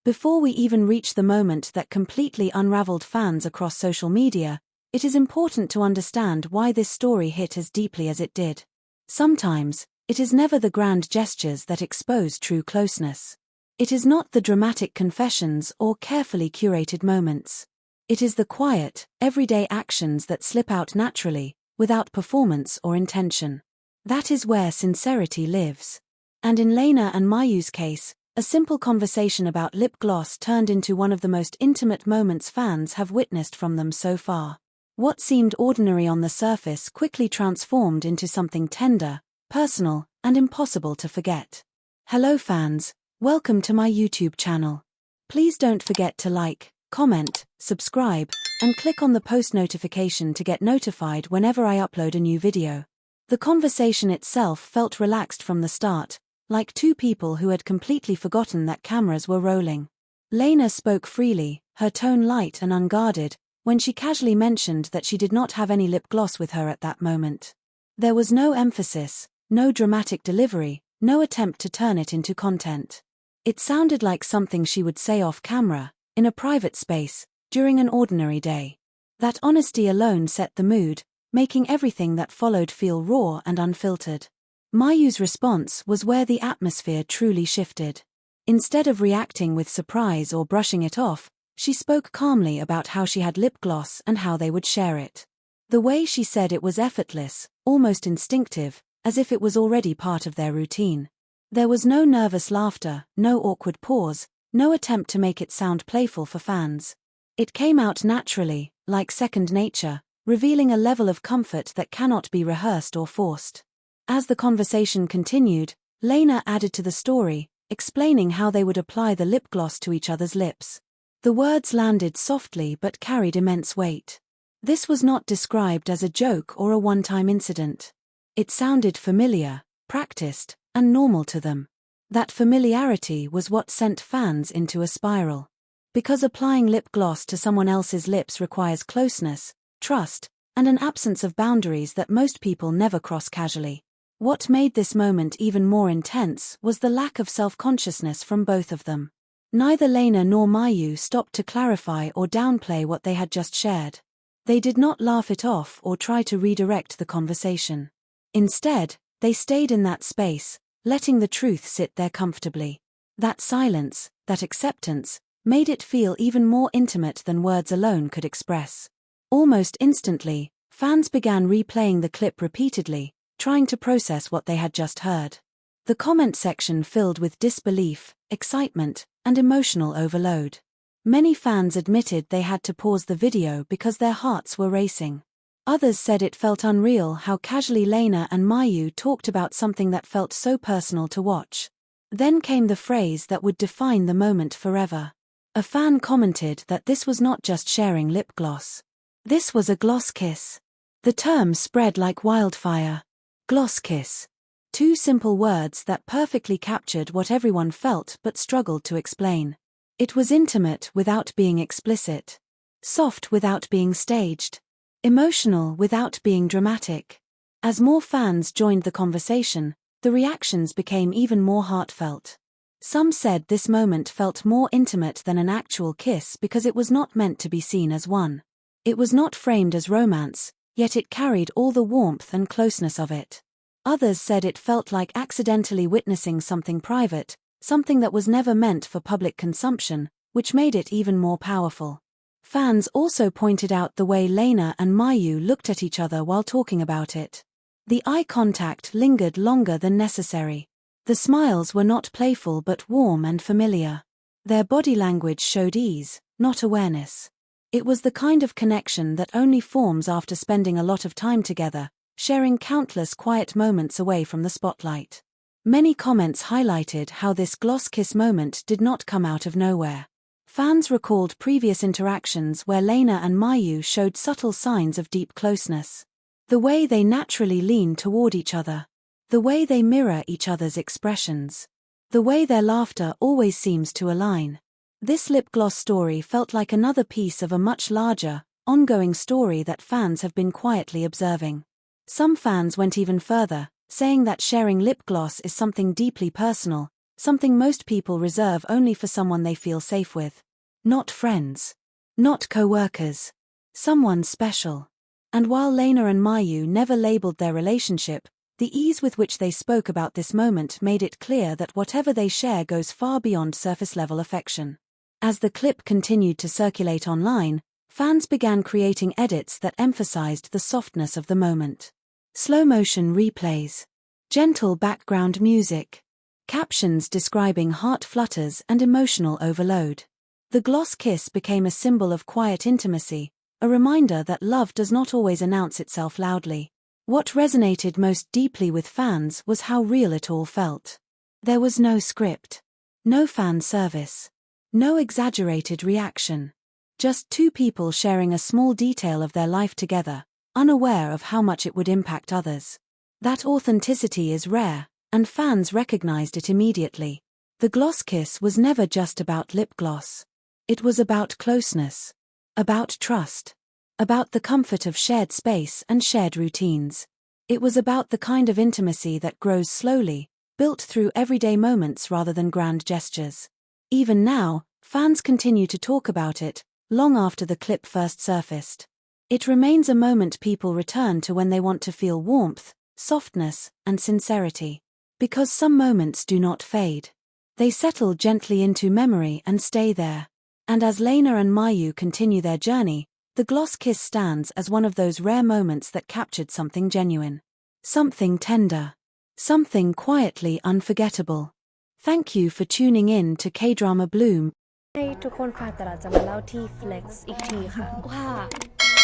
Before we even reach the moment that completely unraveled fans across social media, it is important to understand why this story hit as deeply as it did. Sometimes, it is never the grand gestures that expose true closeness. It is not the dramatic confessions or carefully curated moments. It is the quiet, everyday actions that slip out naturally, without performance or intention. That is where sincerity lives. And in Lena and Miu's case, a simple conversation about lip gloss turned into one of the most intimate moments fans have witnessed from them so far. What seemed ordinary on the surface quickly transformed into something tender, personal, and impossible to forget. Hello fans, welcome to my YouTube channel. Please don't forget to like, comment, subscribe, and click on the post notification to get notified whenever I upload a new video. The conversation itself felt relaxed from the start, like two people who had completely forgotten that cameras were rolling. Lena spoke freely, her tone light and unguarded, when she casually mentioned that she did not have any lip gloss with her at that moment. There was no emphasis, no dramatic delivery, no attempt to turn it into content. It sounded like something she would say off camera, in a private space, during an ordinary day. That honesty alone set the mood, making everything that followed feel raw and unfiltered. Miu's response was where the atmosphere truly shifted. Instead of reacting with surprise or brushing it off, she spoke calmly about how she had lip gloss and how they would share it. The way she said it was effortless, almost instinctive, as if it was already part of their routine. There was no nervous laughter, no awkward pause, no attempt to make it sound playful for fans. It came out naturally, like second nature, revealing a level of comfort that cannot be rehearsed or forced. As the conversation continued, Lena added to the story, explaining how they would apply the lip gloss to each other's lips. The words landed softly but carried immense weight. This was not described as a joke or a one-time incident. It sounded familiar, practiced, and normal to them. That familiarity was what sent fans into a spiral. Because applying lip gloss to someone else's lips requires closeness, trust, and an absence of boundaries that most people never cross casually. What made this moment even more intense was the lack of self-consciousness from both of them. Neither Lena nor Miu stopped to clarify or downplay what they had just shared. They did not laugh it off or try to redirect the conversation. Instead, they stayed in that space, letting the truth sit there comfortably. That silence, that acceptance, made it feel even more intimate than words alone could express. Almost instantly, fans began replaying the clip repeatedly, trying to process what they had just heard. The comment section filled with disbelief, excitement, and emotional overload. Many fans admitted they had to pause the video because their hearts were racing. Others said it felt unreal how casually Lena and Miu talked about something that felt so personal to watch. Then came the phrase that would define the moment forever. A fan commented that this was not just sharing lip gloss. This was a gloss kiss. The term spread like wildfire. Gloss kiss. Two simple words that perfectly captured what everyone felt but struggled to explain. It was intimate without being explicit. Soft without being staged. Emotional without being dramatic. As more fans joined the conversation, the reactions became even more heartfelt. Some said this moment felt more intimate than an actual kiss because it was not meant to be seen as one. It was not framed as romance, yet it carried all the warmth and closeness of it. Others said it felt like accidentally witnessing something private, something that was never meant for public consumption, which made it even more powerful. Fans also pointed out the way Lena and Miu looked at each other while talking about it. The eye contact lingered longer than necessary. The smiles were not playful but warm and familiar. Their body language showed ease, not awareness. It was the kind of connection that only forms after spending a lot of time together, sharing countless quiet moments away from the spotlight. Many comments highlighted how this gloss kiss moment did not come out of nowhere. Fans recalled previous interactions where Lena and Miu showed subtle signs of deep closeness. The way they naturally lean toward each other. The way they mirror each other's expressions. The way their laughter always seems to align. This lip gloss story felt like another piece of a much larger, ongoing story that fans have been quietly observing. Some fans went even further, saying that sharing lip gloss is something deeply personal, something most people reserve only for someone they feel safe with. Not friends. Not co-workers. Someone special. And while Lena and Miu never labeled their relationship, the ease with which they spoke about this moment made it clear that whatever they share goes far beyond surface-level affection. As the clip continued to circulate online, fans began creating edits that emphasized the softness of the moment. Slow-motion replays. Gentle background music. Captions describing heart flutters and emotional overload. The gloss kiss became a symbol of quiet intimacy, a reminder that love does not always announce itself loudly. What resonated most deeply with fans was how real it all felt. There was no script. No fan service. No exaggerated reaction. Just two people sharing a small detail of their life together, unaware of how much it would impact others. That authenticity is rare, and fans recognized it immediately. The gloss kiss was never just about lip gloss. It was about closeness. About trust. About the comfort of shared space and shared routines. It was about the kind of intimacy that grows slowly, built through everyday moments rather than grand gestures. Even now, fans continue to talk about it, long after the clip first surfaced. It remains a moment people return to when they want to feel warmth, softness, and sincerity. Because some moments do not fade. They settle gently into memory and stay there. And as Lena and Miu continue their journey, the gloss kiss stands as one of those rare moments that captured something genuine. Something tender. Something quietly unforgettable. Thank you for tuning in to K-Drama Bloom. ให้ทุกคนค่ะแต่เราจะมาเล่าที่ Flex อีกทีค่ะว่า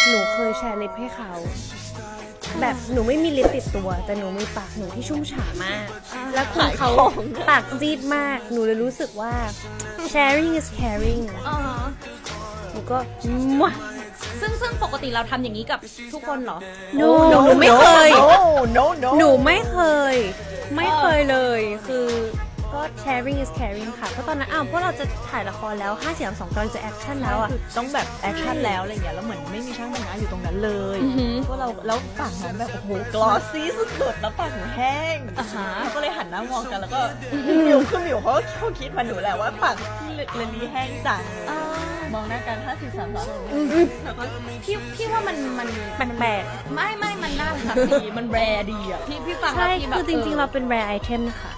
หนูเคยแชร์ลิปให้เขาแบบหนูไม่มีลิปติดตัวแต่หนูมีปากหนูที่ชุ่มฉ่ำมากแล้วคุณเขาปากซีดมากหนูเลยรู้สึกว่า sharing is caring หนูก็ซึ่งปกติเราทำอย่างนี้กับทุกคนเหรอ หนูไม่เคย no หนูไม่เคยเลยคือก็ sharing is caring ค่ะเพราะตอนนั้นพวกเราจะถ่ายละครแล้ว5 4 3 2กำลังจะแอคชั่นแล้วต้องแบบแอคชั่นแล้วอะไรอย่างเงี้ยแล้วเหมือนไม่มีช่างแต่งหน้าอยู่ตรงนั้นเลยพวกเราแล้วปากน้องแบบโอ้โหกลอสซี่สุดๆแล้วปากหนูแห้งก็เลยหันหน้ามองกันแล้วก็หมิวเขาคิดมาหนูแหละว่าปากเลนนี้แห้งจังมองหน้ากัน5 4 3 2พี่ว่ามันแปลกไม่มันน่ารักดีมันแรร์ดีอ่ะพี่ฟังแล้วพี่แบบคือจริงๆเราเป็น rare item ค่ะ